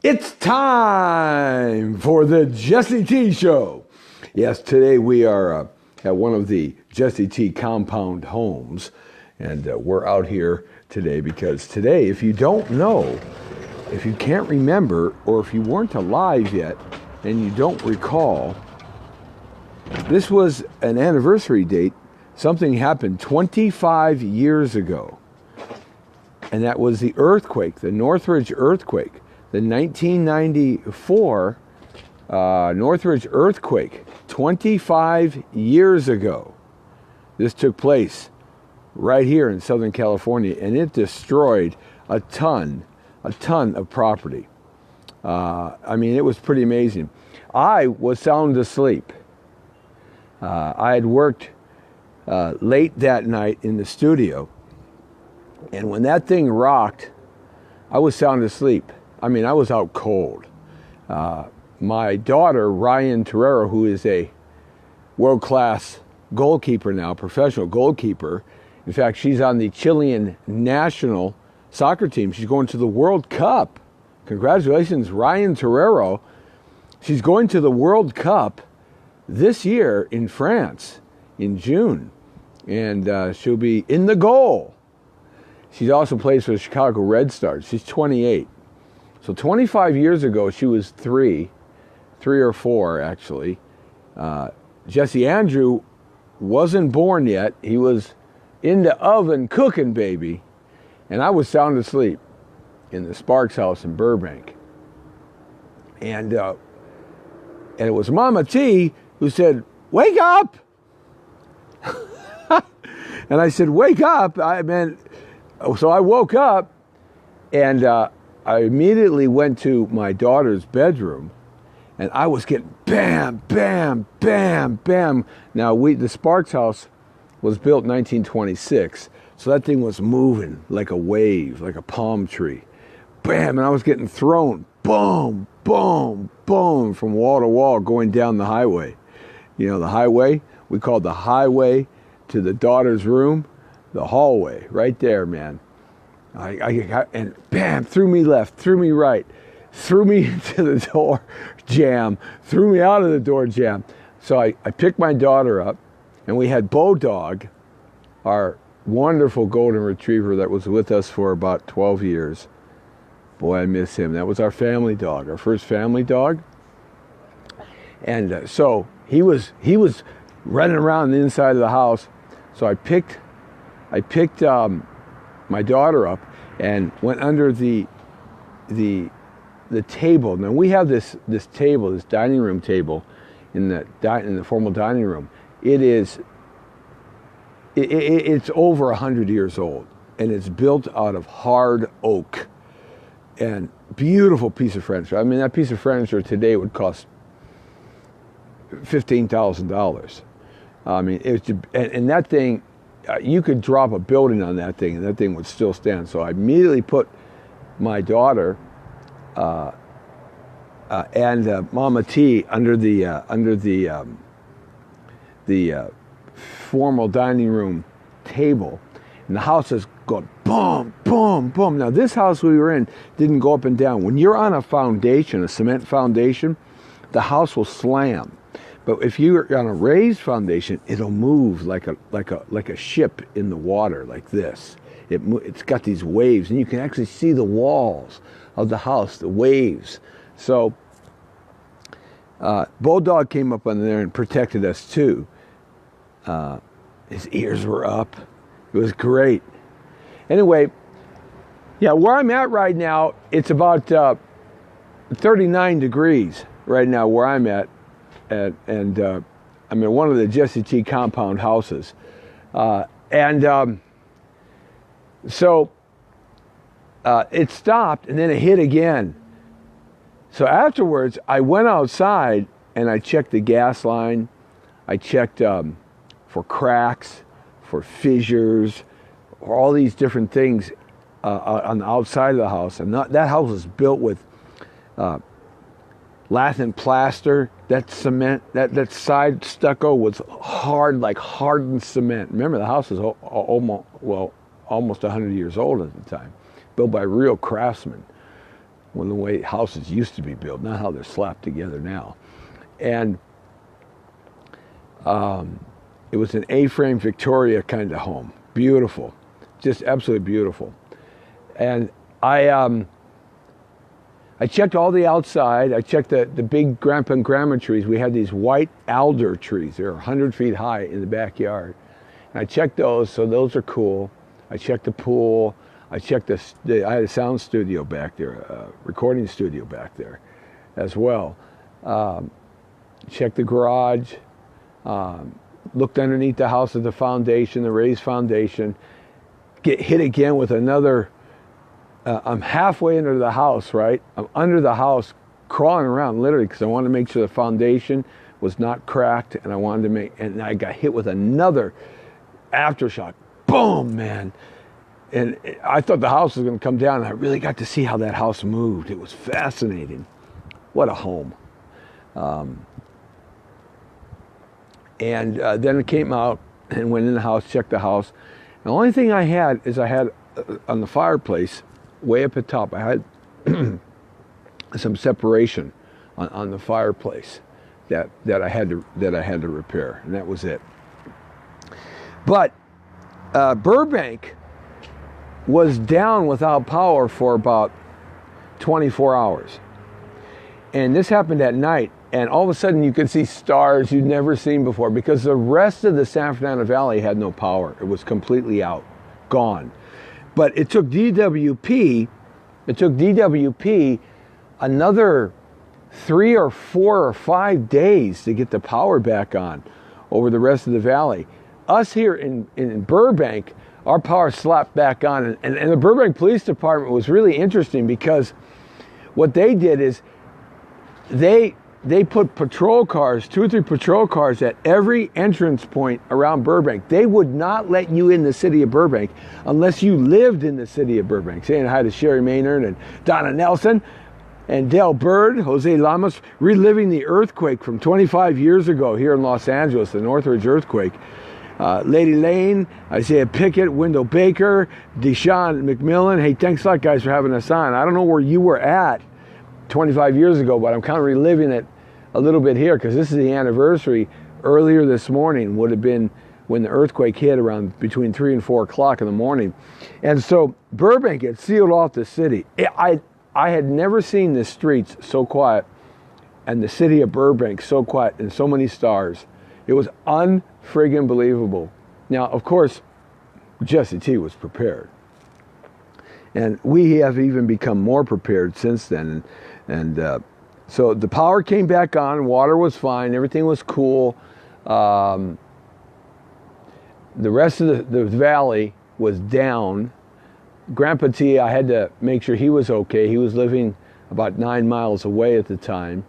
It's time for the Jesse T Show. Yes, today we are at one of the Jesse T compound homes, and we're out here today because today, if you don't know, if you can't remember, or if you weren't alive yet and you don't recall, this was an anniversary date. Something happened 25 years ago, and that was the earthquake, the Northridge Earthquake. The 1994 Northridge Earthquake, 25 years ago. This took place right here in Southern California, and it destroyed a ton of property. I mean, it was pretty amazing. I was sound asleep. I had worked late that night in the studio, and when that thing rocked, I was sound asleep. I mean, I was out cold. My daughter, Ryan Torero, who is a world-class goalkeeper now, professional goalkeeper. In fact, she's on the Chilean national soccer team. She's going to the World Cup. Congratulations, Ryan Torero. She's going to the World Cup this year in France in June. And she'll be in the goal. She also plays for the Chicago Red Stars. She's 28. So 25 years ago, she was three or four, actually. Jesse Andrew wasn't born yet. He was in the oven cooking, baby. And I was sound asleep in the Sparks house in Burbank. And it was Mama T who said, "Wake up!" And I said, "Wake up!" So I woke up, and I immediately went to my daughter's bedroom, and I was getting bam, bam, bam, bam. Now, the Sparks house was built in 1926, so that thing was moving like a wave, like a palm tree. Bam, and I was getting thrown, boom, boom, boom, from wall to wall going down the highway. You know, the highway, we called the highway to the daughter's room, the hallway, right there, man. And bam, threw me left, threw me right, threw me into the door jam, threw me out of the door jam. So I picked my daughter up, and we had Bodog, our wonderful golden retriever that was with us for about 12 years. Boy, I miss him. That was our family dog, our first family dog. And so he was running around the inside of the house. So I picked my daughter up and went under the table. Now we have this table, this dining room table, in the formal dining room. It's over 100 years old, and it's built out of hard oak, and beautiful piece of furniture. I mean, that piece of furniture today would cost $15,000. I mean, and that thing. You could drop a building on that thing, and that thing would still stand. So I immediately put my daughter and Mama T under the formal dining room table, and the house is going boom, boom, boom. Now this house we were in didn't go up and down. When you're on a foundation, a cement foundation, the house will slam. But if you're on a raised foundation, it'll move like a ship in the water, like this. It's got these waves, and you can actually see the walls of the house, the waves. So Bulldog came up under there and protected us too. His ears were up. It was great. Anyway, yeah, where I'm at right now, it's about 39 degrees right now where I'm at. And I'm in one of the Jesse T compound houses. So it stopped, and then it hit again. So afterwards, I went outside, and I checked the gas line. I checked for cracks, for fissures, for all these different things on the outside of the house. And that house was built with Latin plaster. That cement, that side stucco was hard, like hardened cement. Remember, the house was almost 100 years old at the time, built by real craftsmen. one of the way houses used to be built, not how they're slapped together now. And it was an A-frame Victoria kind of home. Beautiful, just absolutely beautiful. And I checked all the outside. I checked the big grandpa and grandma trees. We had these white alder trees. They're 100 feet high in the backyard. And I checked those, so those are cool. I checked the pool. I checked I had a sound studio back there, a recording studio back there as well. Checked the garage. Looked underneath the house at the foundation, the raised foundation. Get hit again with another. I'm halfway into the house, right? I'm under the house, crawling around literally because I wanted to make sure the foundation was not cracked, and and I got hit with another aftershock. Boom, man. And I thought the house was going to come down, and I really got to see how that house moved. It was fascinating. What a home. And then it came out and went in the house, checked the house. The only thing I had is on the fireplace, way up at top, I had some separation on the fireplace that I had to repair, and that was it. But Burbank was down without power for about 24 hours, and this happened at night. And all of a sudden you could see stars you'd never seen before because the rest of the San Fernando Valley had no power. It was completely out, gone. But it took DWP another 3 or 4 or 5 days to get the power back on over the rest of the valley. Us here in Burbank, our power slapped back on. And the Burbank Police Department was really interesting because what they did is they put patrol cars, 2 or 3 patrol cars at every entrance point around Burbank. They would not let you in the city of Burbank unless you lived in the city of Burbank. Saying hi to Sherry Maynard and Donna Nelson and Dale Bird, Jose Lamas, reliving the earthquake from 25 years ago here in Los Angeles, the Northridge Earthquake. Lady Lane, Isaiah Pickett, Wendell Baker, Deshaun McMillan. Hey, thanks a lot, guys, for having us on. I don't know where you were at 25 years ago, but I'm kind of reliving it a little bit here because this is the anniversary. Earlier this morning would have been when the earthquake hit around between 3 and 4 o'clock in the morning. And so Burbank had sealed off the city. I had never seen the streets so quiet and the city of Burbank so quiet and so many stars. It was unfriggin' believable. Now, of course, Jesse T was prepared. And we have even become more prepared since then. So the power came back on, water was fine, everything was cool. The rest of the valley was down. Grandpa T, I had to make sure he was okay. He was living about 9 miles away at the time,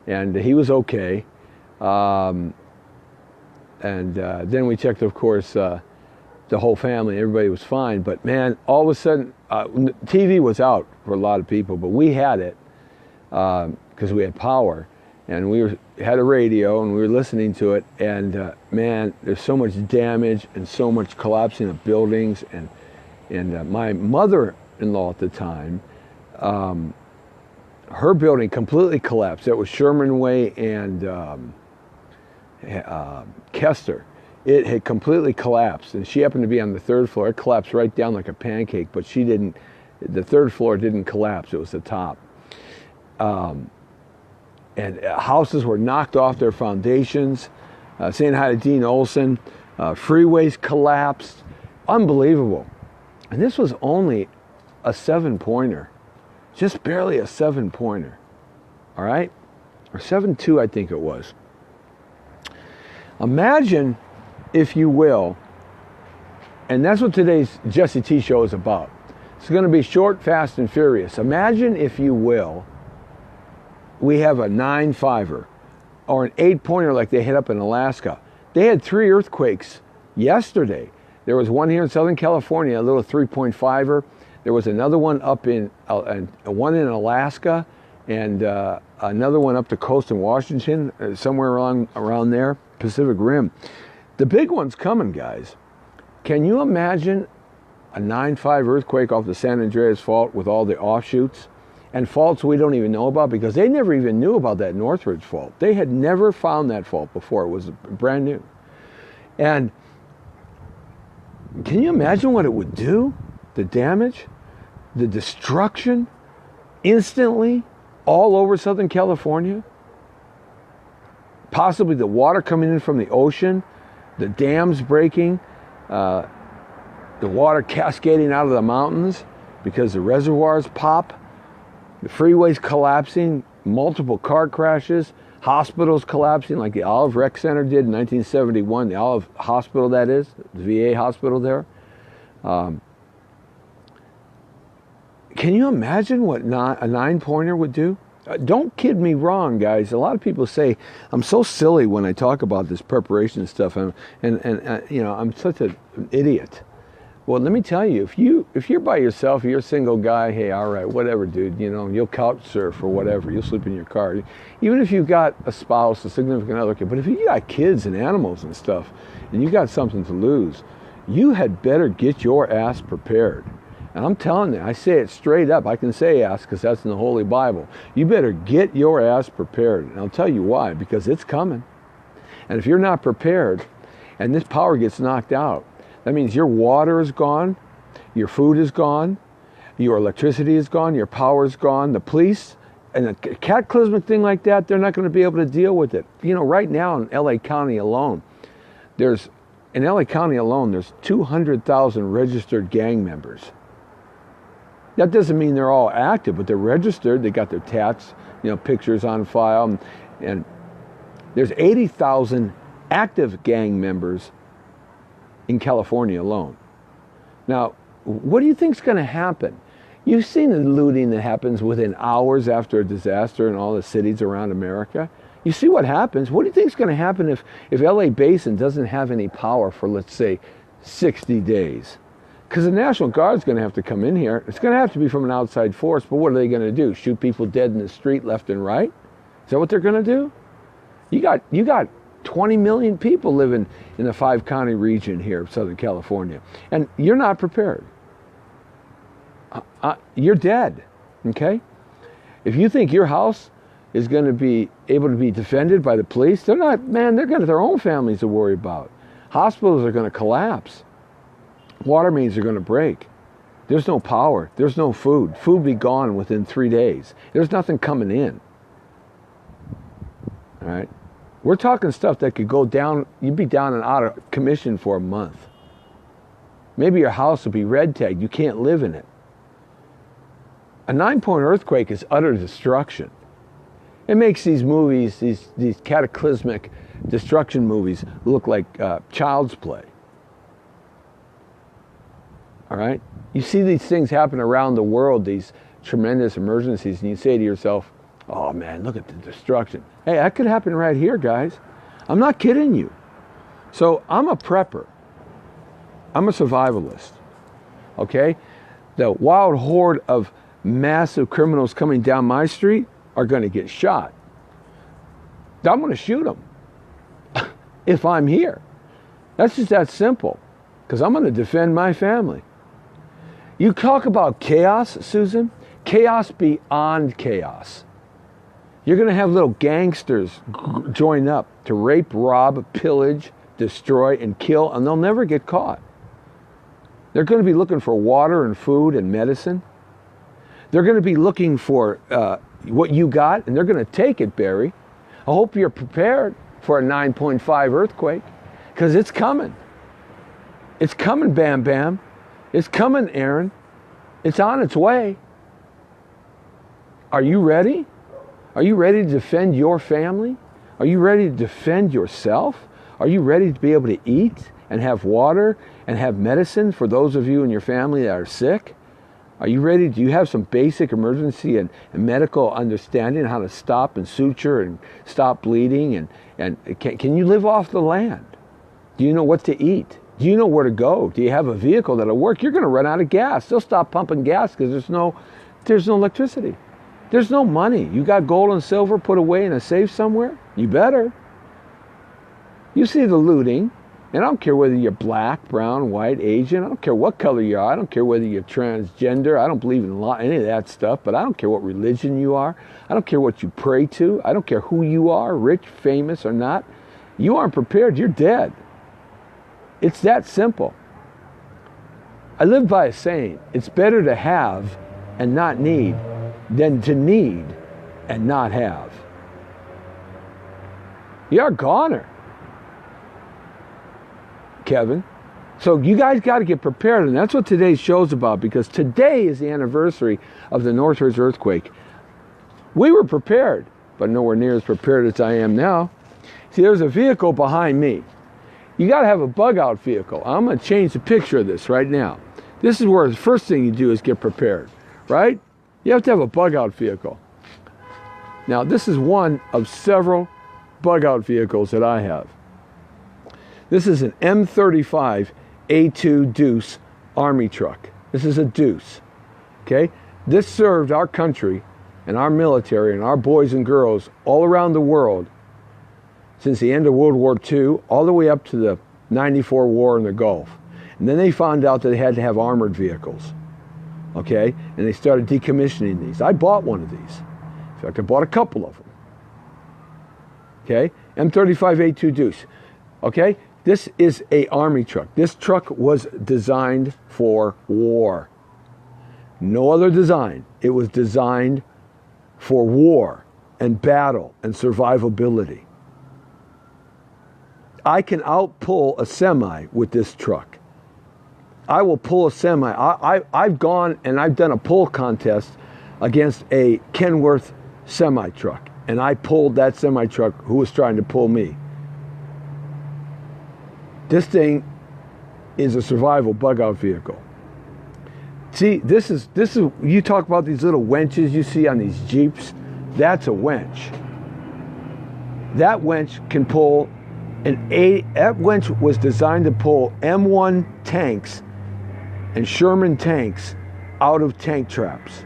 and he was okay. Then we checked, of course, the whole family. Everybody was fine. But man, all of a sudden, TV was out for a lot of people, but we had it because we had power, and we had a radio, and we were listening to it. And man, there's so much damage and so much collapsing of buildings. And my mother-in-law at the time, her building completely collapsed. That was Sherman Way and Kester. It had completely collapsed, and she happened to be on the 3rd floor. It collapsed right down like a pancake, but she didn't. The 3rd floor didn't collapse. It was the top. And houses were knocked off their foundations. Saying hi to Dean Olson. Freeways collapsed. Unbelievable. And this was only a 7-pointer. Just barely a 7-pointer. All right? Or 7.2, I think it was. Imagine, if you will, and that's what today's Jesse T show is about. It's going to be short, fast, and furious. Imagine, if you will, we have a 9.5er or an 8-pointer like they hit up in Alaska. They had 3 earthquakes yesterday. There was one here in Southern California, a little 3.5er. There was another one up in one in Alaska, and another one up the coast in Washington, somewhere around there, Pacific Rim. The big one's coming, guys. Can you imagine a 9.5 earthquake off the San Andreas Fault with all the offshoots? and faults we don't even know about, because they never even knew about that Northridge fault. They had never found that fault before. It was brand new. And can you imagine what it would do? The damage, the destruction, instantly, all over Southern California. Possibly the water coming in from the ocean, the dams breaking, the water cascading out of the mountains because the reservoirs pop, the freeways collapsing, multiple car crashes, hospitals collapsing like the Olive Rec Center did in 1971, the Olive Hospital, that is, the VA hospital there. Can you imagine what a 9-pointer would do? Don't kid me wrong, guys. A lot of people say I'm so silly when I talk about this preparation stuff, and you know, I'm such an idiot. Well, let me tell you, if you're by yourself, you're a single guy, hey, all right, whatever, dude, you know, you'll couch surf or whatever, you'll sleep in your car. Even if you've got a spouse, a significant other, but if you got kids and animals and stuff, and you got something to lose, you had better get your ass prepared. And I'm telling you, I say it straight up. I can say ass because that's in the Holy Bible. You better get your ass prepared. And I'll tell you why, because it's coming. And if you're not prepared and this power gets knocked out, that means your water is gone, your food is gone, your electricity is gone, your power is gone, the police, and a cataclysmic thing like that, they're not going to be able to deal with it. You know, right now in LA County alone, there's 200,000 registered gang members. That doesn't mean they're all active, but they're registered. They got their tats, you know, pictures on file, and there's 80,000 active gang members in California alone. Now, what do you think's going to happen? You've seen the looting that happens within hours after a disaster in all the cities around America. You see what happens. What do you think's going to happen if LA Basin doesn't have any power for, let's say, 60 days? Because the National Guard's going to have to come in here. It's going to have to be from an outside force, but what are they going to do? Shoot people dead in the street left and right? Is that what they're going to do? You got 20 million people living in the 5-county region here of Southern California, and you're not prepared. You're dead, okay? If you think your house is going to be able to be defended by the police, they're not, man, they're going to have their own families to worry about. Hospitals are going to collapse. Water mains are going to break. There's no power. There's no food. Food be gone within 3 days. There's nothing coming in. All right? We're talking stuff that could go down. You'd be down and out of commission for a month. Maybe your house will be red tagged. You can't live in it. A 9-point earthquake is utter destruction. It makes these movies, these cataclysmic destruction movies, look like child's play. All right? You see these things happen around the world, these tremendous emergencies, and you say to yourself, oh man, look at the destruction. Hey, that could happen right here, guys. I'm not kidding you. So I'm a prepper. I'm a survivalist. Okay? The wild horde of massive criminals coming down my street are going to get shot. I'm going to shoot them if I'm here. That's just that simple, because I'm going to defend my family. You talk about chaos, Susan. Chaos beyond chaos. You're going to have little gangsters join up to rape, rob, pillage, destroy, and kill, and they'll never get caught. They're going to be looking for water and food and medicine. They're going to be looking for what you got, and they're going to take it, Barry. I hope you're prepared for a 9.5 earthquake, because it's coming. It's coming, Bam Bam. It's coming, Aaron. It's on its way. Are you ready? Are you ready to defend your family? Are you ready to defend yourself? Are you ready to be able to eat and have water and have medicine for those of you in your family that are sick? Are you ready? Do you have some basic emergency and medical understanding how to stop and suture and stop bleeding? And can you live off the land? Do you know what to eat? Do you know where to go? Do you have a vehicle that'll work? You're going to run out of gas. They'll stop pumping gas because there's no electricity. There's no money. You got gold and silver put away in a safe somewhere? You better. You see the looting. And I don't care whether you're black, brown, white, Asian. I don't care what color you are. I don't care whether you're transgender. I don't believe in any of that stuff. But I don't care what religion you are. I don't care what you pray to. I don't care who you are, rich, famous, or not. You aren't prepared, you're dead. It's that simple. I live by a saying, it's better to have and not need than to need and not have. You're a goner, Kevin. So you guys got to get prepared, and that's what today's show's about, because today is the anniversary of the Northridge Earthquake. We were prepared, but nowhere near as prepared as I am now. See, there's a vehicle behind me. You got to have a bug-out vehicle. I'm going to change the picture of this right now. This is where the first thing you do is get prepared, right? You have to have a bug-out vehicle. Now, this is one of several bug-out vehicles that I have. This is an M35 A2 Deuce Army truck. This is a Deuce, okay? This served our country and our military and our boys and girls all around the world since the end of World War II, all the way up to the 94 war in the Gulf. And then they found out that they had to have armored vehicles, okay? And they started decommissioning these. I bought one of these. In fact, I bought a couple of them, okay? M35 A2 Deuce, okay? This is a Army truck. This truck was designed for war. No other design. It was designed for war and battle and survivability. I can outpull a semi with this truck. I will pull a semi. I've gone and I've done a pull contest against a Kenworth semi truck, and I pulled that semi truck who was trying to pull me. This thing is a survival bug-out vehicle. See, this is you talk about these little winches you see on these Jeeps. That's a winch. That winch can pull that winch was designed to pull M1 tanks and Sherman tanks out of tank traps.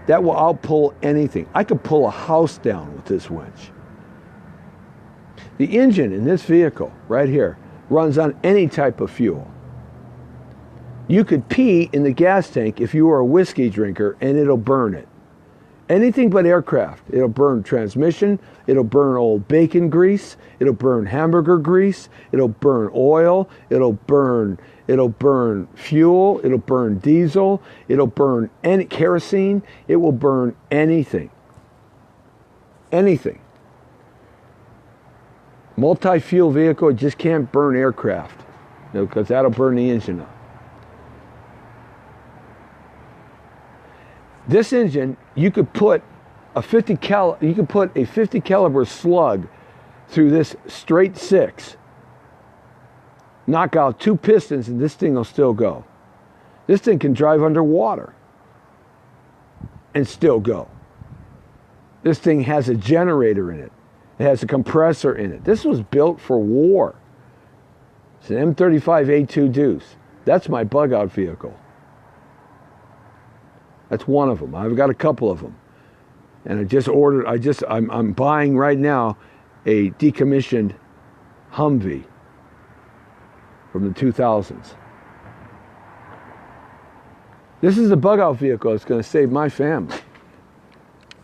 That will outpull anything. I could pull a house down with this winch. The engine in this vehicle right here runs on any type of fuel. You could pee in the gas tank if you were a whiskey drinker and it'll burn it. Anything but aircraft. It'll burn transmission, it'll burn old bacon grease, it'll burn hamburger grease, it'll burn oil, it'll burn fuel, it'll burn diesel, it'll burn any kerosene, it will burn anything. Anything. Multi-fuel vehicle, it just can't burn aircraft, because that'll burn the engine up. This engine, you could put a 50 caliber slug through this straight 6, knock out 2 pistons, and this thing will still go. This thing can drive underwater and still go. This thing has a generator in it. It has a compressor in it. This was built for war. It's an M35 A2 Deuce. That's my bug-out vehicle. That's one of them. I've got a couple of them. And I'm buying right now a decommissioned Humvee from the 2000s. This is a bug-out vehicle that's going to save my family.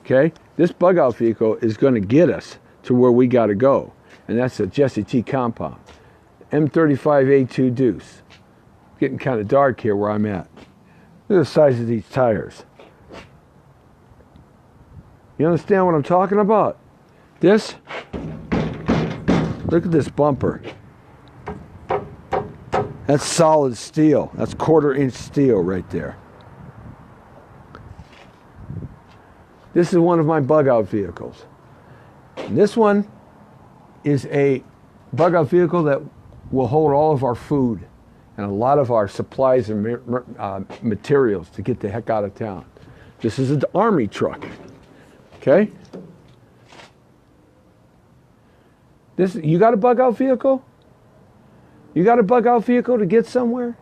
Okay? This bug-out vehicle is going to get us to where we got to go. And that's a Jesse T compound. M35 A2 Deuce. Getting kind of dark here where I'm at. Look at the size of these tires. You understand what I'm talking about? This, look at this bumper. That's solid steel. That's 1/4-inch steel right there. This is one of my bug-out vehicles. And this one is a bug-out vehicle that will hold all of our food and a lot of our supplies and materials to get the heck out of town. This is an Army truck, okay? You got a bug-out vehicle? You got a bug-out vehicle to get somewhere?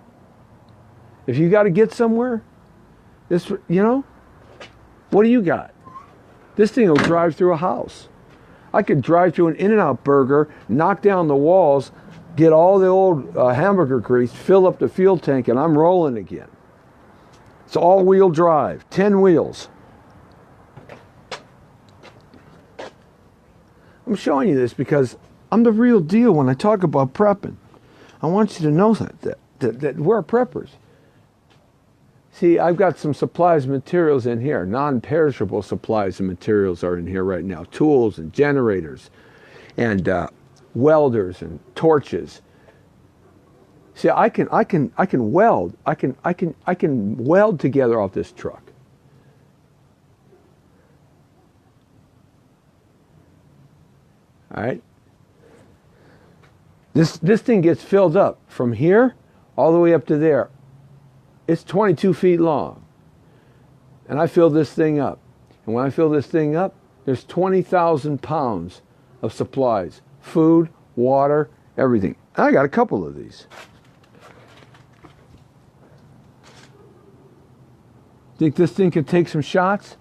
If you got to get somewhere, what do you got? This thing will drive through a house. I could drive through an In-N-Out burger, knock down the walls, get all the old hamburger grease, fill up the fuel tank, and I'm rolling again. It's all-wheel drive, 10 wheels. I'm showing you this because I'm the real deal when I talk about prepping. I want you to know that we're preppers. See, I've got some supplies and materials in here. Non-perishable supplies and materials are in here right now. Tools and generators and welders and torches. See, I can weld. I can weld together off this truck. All right. This thing gets filled up from here all the way up to there. It's 22 feet long. And I fill this thing up. And when I fill this thing up, there's 20,000 pounds of supplies. Food, water, everything. I got a couple of these. Think this thing can take some shots?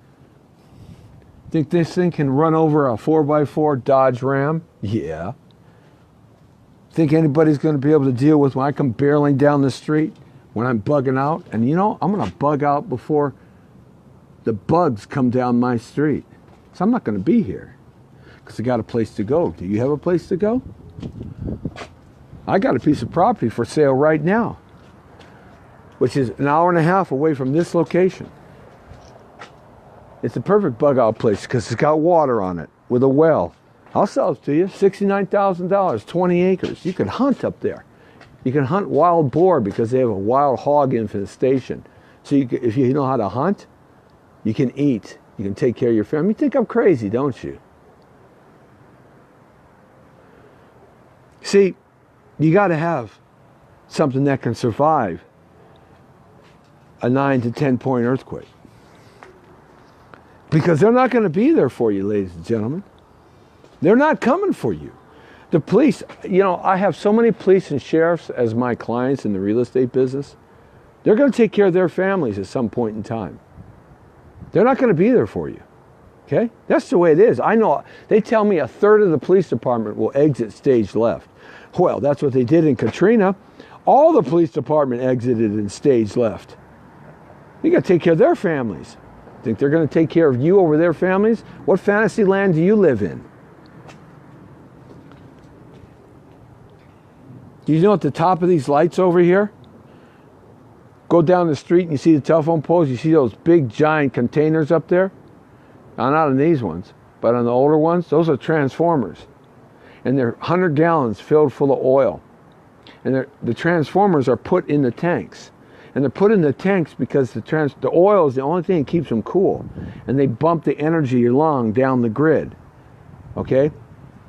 Think this thing can run over a 4x4 Dodge Ram? Yeah. Think anybody's going to be able to deal with when I come barreling down the street, when I'm bugging out? And you know, I'm going to bug out before the bugs come down my street. So I'm not going to be here because I got a place to go. Do you have a place to go? I got a piece of property for sale right now, which is an hour and a half away from this location. It's a perfect bug out place because it's got water on it with a well. I'll sell it to you, $69,000, 20 acres. You can hunt up there. You can hunt wild boar because they have a wild hog infestation. So if you know how to hunt, you can eat. You can take care of your family. You think I'm crazy, don't you? See, you got to have something that can survive a 9 to 10 point earthquake. Because they're not going to be there for you, ladies and gentlemen. They're not coming for you. The police, you know, I have so many police and sheriffs as my clients in the real estate business. They're going to take care of their families at some point in time. They're not going to be there for you. Okay? That's the way it is. I know. They tell me a third of the police department will exit stage left. Well, that's what they did in Katrina. All the police department exited in stage left. You got to take care of their families. Think they're going to take care of you over their families? What fantasy land do you live in? Do you know at the top of these lights over here? Go down the street and you see the telephone poles. You see those big giant containers up there? Now, not on these ones, but on the older ones. Those are transformers. And they're 100 gallons filled full of oil. And the transformers are put in the tanks. And they're put in the tanks because the oil is the only thing that keeps them cool. And they bump the energy along down the grid. Okay?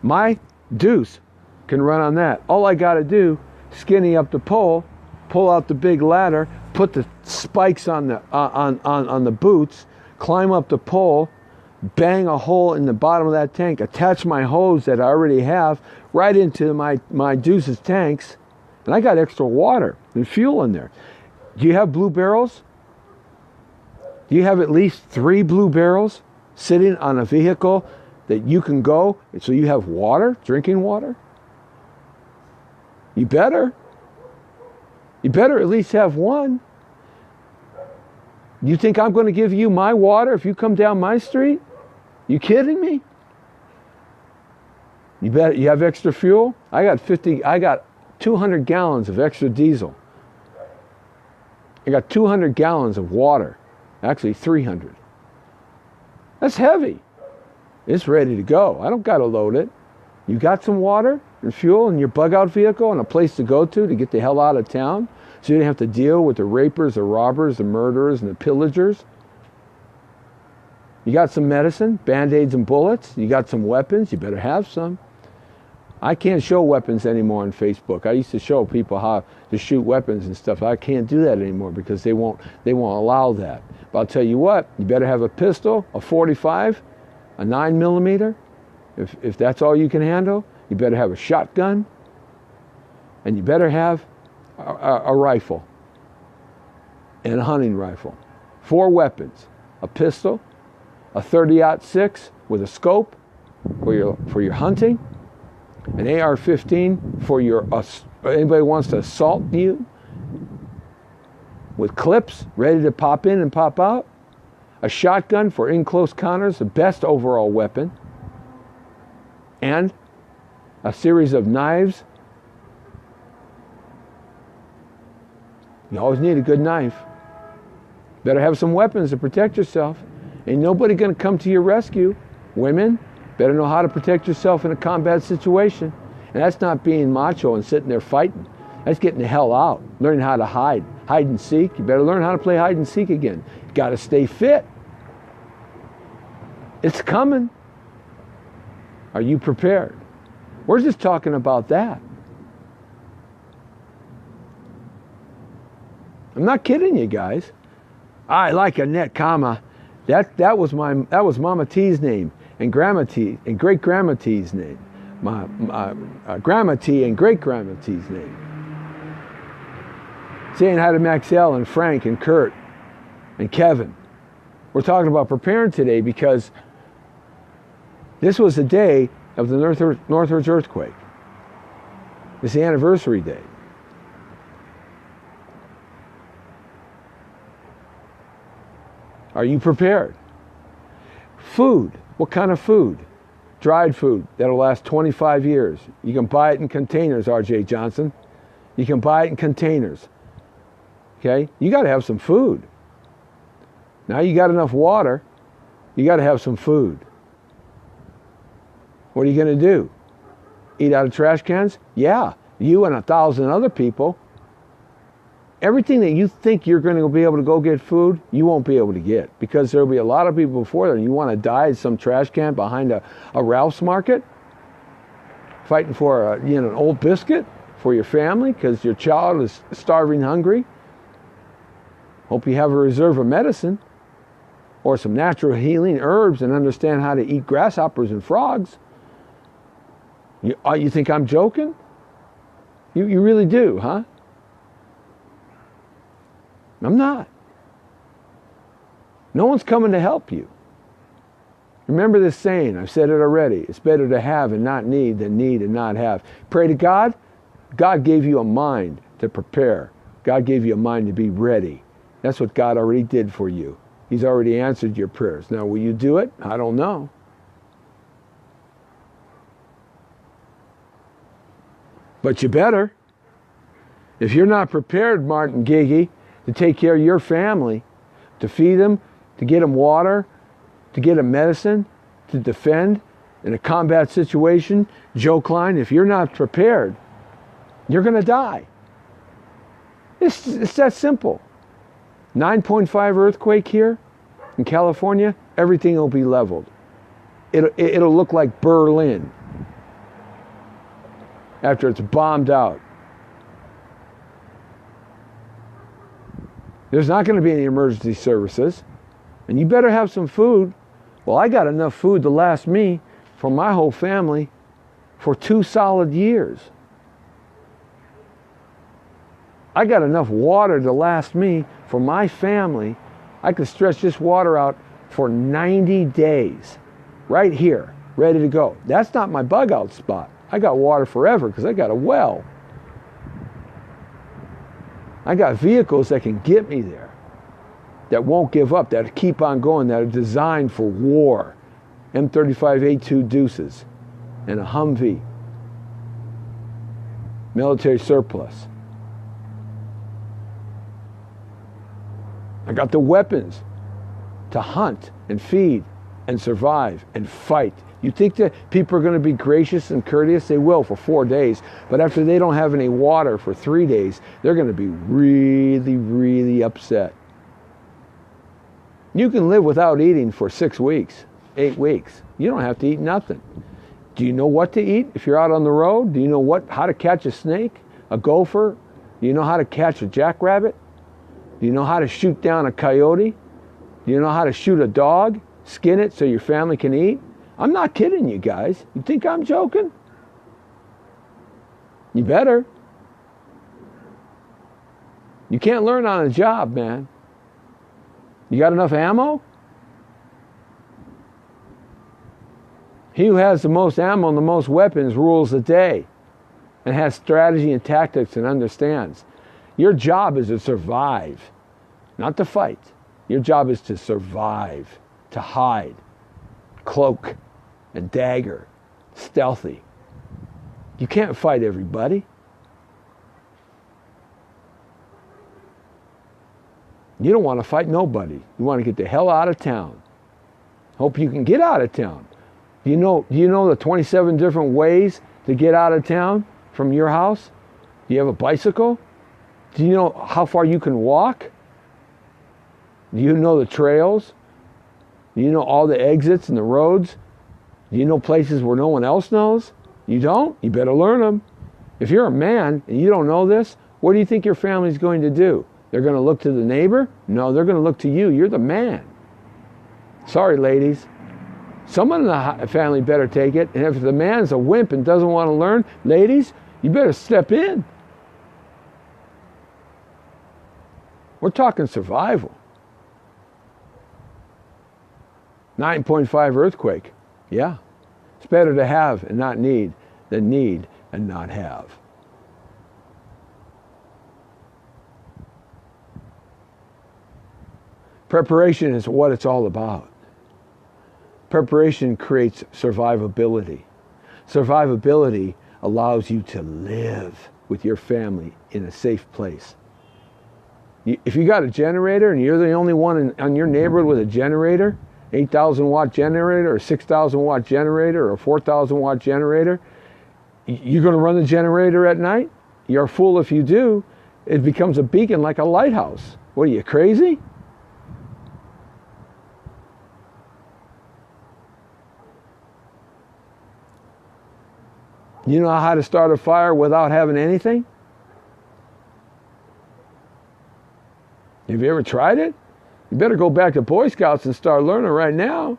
My deuce can run on that. All I got to do, skinny up the pole, pull out the big ladder, put the spikes on the boots, climb up the pole, bang a hole in the bottom of that tank, attach my hose that I already have right into my deuce's tanks, and I got extra water and fuel in there. Do you have blue barrels? Do you have at least 3 blue barrels sitting on a vehicle that you can go so you have water, drinking water? You better. You better at least have one. You think I'm going to give you my water if you come down my street? You kidding me? You bet you have extra fuel? I got 200 gallons of extra diesel. I got 200 gallons of water. Actually 300. That's heavy. It's ready to go. I don't got to load it. You got some water and fuel in your bug out vehicle and a place to go to get the hell out of town so you don't have to deal with the rapers, the robbers, the murderers, and the pillagers. You got some medicine, Band-Aids and bullets. You got some weapons. You better have some. I can't show weapons anymore on Facebook. I used to show people how to shoot weapons and stuff. I can't do that anymore because they won't allow that. But I'll tell you what, you better have a pistol, a 45, a 9mm. If that's all you can handle, you better have a shotgun, and you better have a rifle and a hunting rifle. 4 weapons, a pistol, a 30-06 with a scope, for your hunting, an AR-15 for your anybody wants to assault you with clips ready to pop in and pop out, a shotgun for in-close encounters, the best overall weapon, and a series of knives. You always need a good knife. Better have some weapons to protect yourself. Ain't nobody going to come to your rescue. Women, better know how to protect yourself in a combat situation. And that's not being macho and sitting there fighting. That's getting the hell out. Learning how to hide. Hide and seek. You better learn how to play hide and seek again. You got to stay fit. It's coming. Are you prepared? We're just talking about that. I'm not kidding you guys. I like Annette, comma. That was Mama T's name and Grandma T and Great Grandma T's name. My Grandma T and Great Grandma T's name. Saying hi to Maxell and Frank and Kurt and Kevin. We're talking about preparing today because this was the day of the Northridge Earthquake. It's the anniversary day. Are you prepared? Food. What kind of food? Dried food that'll last 25 years. You can buy it in containers, R.J. Johnson. You can buy it in containers. Okay? You got to have some food. Now you got enough water. You got to have some food. What are you going to do? Eat out of trash cans? Yeah. You and 1,000 other people. Everything that you think you're going to be able to go get food, you won't be able to get because there'll be a lot of people before that. You want to die in some trash can behind a Ralph's Market, fighting for an old biscuit for your family because your child is starving hungry. Hope you have a reserve of medicine or some natural healing herbs and understand how to eat grasshoppers and frogs. You think I'm joking? You really do, huh? I'm not. No one's coming to help you. Remember this saying, I've said it already. It's better to have and not need than need and not have. Pray to God. God gave you a mind to prepare. God gave you a mind to be ready. That's what God already did for you. He's already answered your prayers. Now, will you do it? I don't know. But you better. If you're not prepared, Martin Gigi, to take care of your family, to feed them, to get them water, to get them medicine, to defend in a combat situation, Joe Klein, if you're not prepared, you're going to die. It's that simple. 9.5 earthquake here in California, everything will be leveled. It'll look like Berlin after it's bombed out. There's not going to be any emergency services. And you better have some food. Well, I got enough food to last me for my whole family for 2 solid years. I got enough water to last me for my family. I could stretch this water out for 90 days. Right here, ready to go. That's not my bug out spot. I got water forever because I got a well. I got vehicles that can get me there, that won't give up, that keep on going, that are designed for war. M35A2 Deuces and a Humvee. Military surplus. I got the weapons to hunt and feed and survive and fight. You think that people are going to be gracious and courteous? They will for 4 days. But after they don't have any water for 3 days, they're going to be really, really upset. You can live without eating for 6 weeks, 8 weeks. You don't have to eat nothing. Do you know what to eat if you're out on the road? Do you know how to catch a snake, a gopher? Do you know how to catch a jackrabbit? Do you know how to shoot down a coyote? Do you know how to shoot a dog, skin it so your family can eat? I'm not kidding you guys. You think I'm joking? You better. You can't learn on a job, man. You got enough ammo? He who has the most ammo and the most weapons rules the day and has strategy and tactics and understands. Your job is to survive, not to fight. Your job is to survive, to hide, cloak and dagger, stealthy. You can't fight everybody. You don't want to fight nobody. You want to get the hell out of town. Hope you can get out of town. Do you know the 27 different ways to get out of town from your house? Do you have a bicycle? Do you know how far you can walk? Do you know the trails? Do you know all the exits and the roads? Do you know places where no one else knows? You don't? You better learn them. If you're a man and you don't know this, what do you think your family's going to do? They're going to look to the neighbor? No, they're going to look to you. You're the man. Sorry, ladies. Someone in the family better take it. And if the man's a wimp and doesn't want to learn, ladies, you better step in. We're talking survival. 9.5 earthquake. Yeah. It's better to have and not need than need and not have. Preparation is what it's all about. Preparation creates survivability. Survivability allows you to live with your family in a safe place. If you got a generator and you're the only one in your neighborhood with a generator, 8,000 watt generator or 6,000 watt generator or 4,000 watt generator, you're going to run the generator at night? You're a fool if you do. It becomes a beacon like a lighthouse. What are you, crazy? You know how to start a fire without having anything? Have you ever tried it? You better go back to Boy Scouts and start learning right now.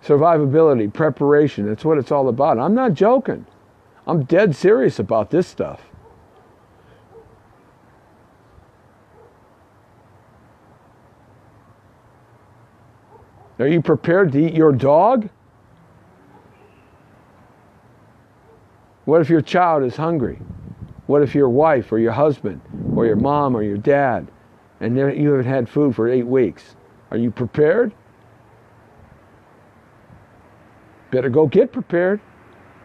Survivability, preparation, that's what it's all about. I'm not joking. I'm dead serious about this stuff. Are you prepared to eat your dog? What if your child is hungry? What if your wife or your husband or your mom or your dad and you haven't had food for 8 weeks? Are you prepared? Better go get prepared.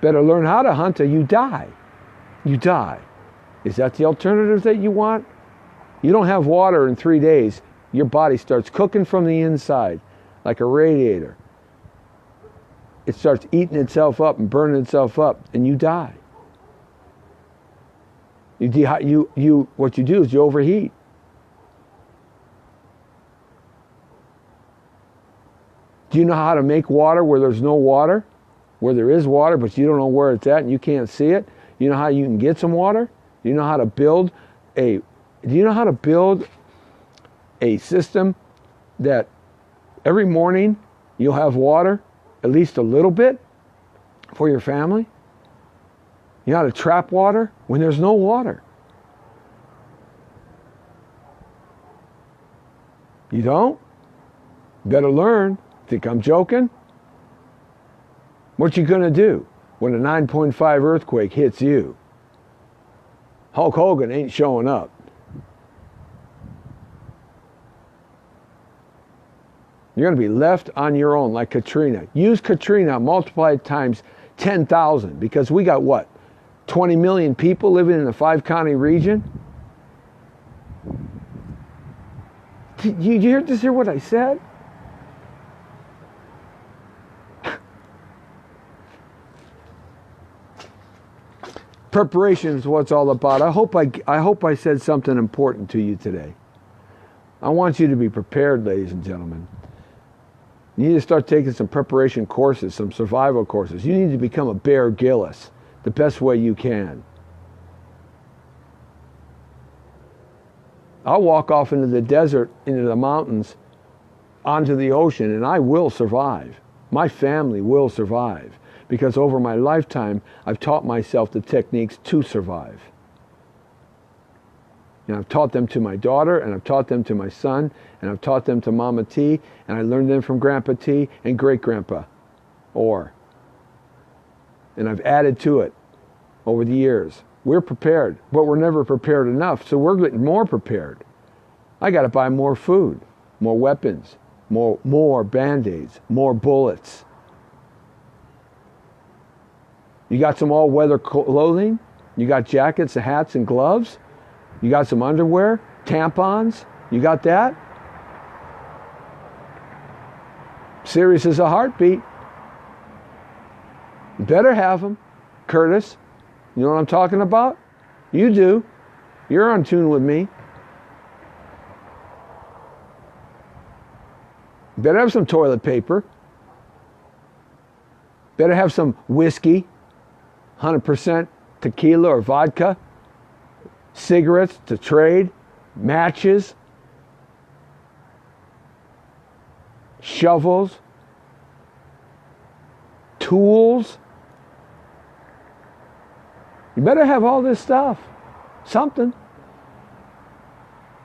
Better learn how to hunt or you die. You die. Is that the alternative that you want? You don't have water in 3 days. Your body starts cooking from the inside like a radiator. It starts eating itself up and burning itself up, and you die. What you do is you overheat. Do you know how to make water where there's no water? Where there is water, but you don't know where it's at and you can't see it? You know how you can get some water? Do you know how to build a system that every morning you'll have water, at least a little bit, for your family? You know how to trap water when there's no water? You don't? Better learn. Think I'm joking? What you gonna do when a 9.5 earthquake hits you? Hulk Hogan ain't showing up. You're going to be left on your own like Katrina. Use Katrina multiplied times 10,000 because we got what? 20 million people living in a 5-county region? Did you just hear what I said? Preparation is what it's all about. I hope I said something important to you today. I want you to be prepared, ladies and gentlemen. You need to start taking some preparation courses, some survival courses. You need to become a Bear Gillis the best way you can. I'll walk off into the desert, into the mountains, onto the ocean, and I will survive. My family will survive because over my lifetime, I've taught myself the techniques to survive. And I've taught them to my daughter, and I've taught them to my son, and I've taught them to Mama T, and I learned them from Grandpa T and Great Grandpa Orr. And I've added to it over the years. We're prepared, but we're never prepared enough, so we're getting more prepared. I got to buy more food, more weapons, more Band-Aids, more bullets. You got some all-weather clothing? You got jackets and hats and gloves? You got some underwear, tampons? You got that? Serious as a heartbeat. You better have them, Curtis. You know what I'm talking about? You do. You're on tune with me. You better have some toilet paper. Better have some whiskey, 100% tequila or vodka, cigarettes to trade, matches, shovels, tools. You better have all this stuff. Something.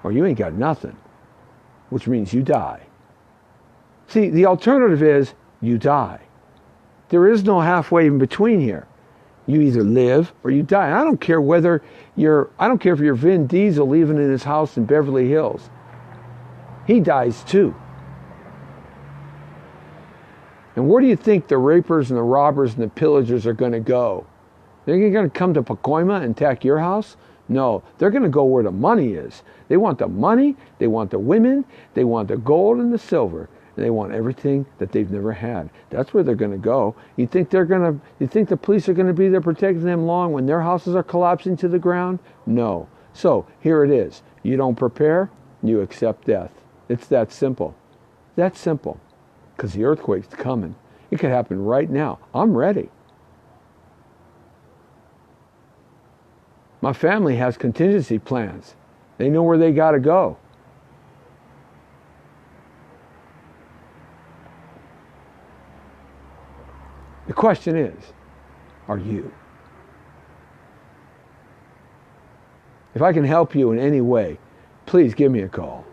Or you ain't got nothing, which means you die. See, the alternative is you die. There is no halfway in between here. You either live or you die. And I don't care whether I don't care if you're Vin Diesel living in his house in Beverly Hills. He dies too. And where do you think the rapers and the robbers and the pillagers are going to go? They're going to come to Pacoima and attack your house? No, they're going to go where the money is. They want the money, they want the women, they want the gold and the silver, and they want everything that they've never had. That's where they're going to go. You think the police are going to be there protecting them long when their houses are collapsing to the ground? No. So, here it is. You don't prepare, you accept death. It's that simple. That simple. Because the earthquake's coming. It could happen right now. I'm ready. My family has contingency plans. They know where they got to go. The question is, are you? If I can help you in any way, please give me a call.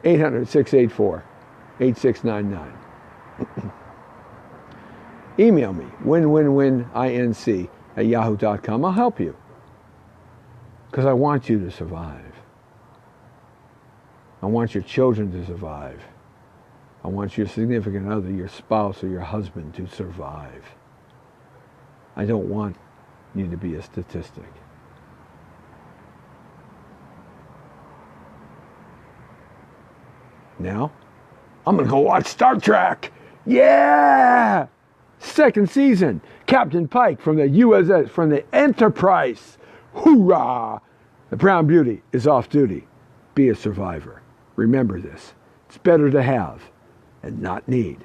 800-684-8699. Email me, winwinwinINC@yahoo.com. I'll help you. Because I want you to survive. I want your children to survive. I want your significant other, your spouse or your husband to survive. I don't want you to be a statistic. Now, I'm going to go watch Star Trek. Yeah! Second season. Captain Pike from the USS, from the Enterprise. Hoorah! The Brown Beauty is off duty. Be a survivor. Remember this. It's better to have and not need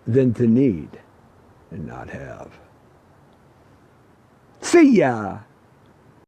than to need and not have. See ya!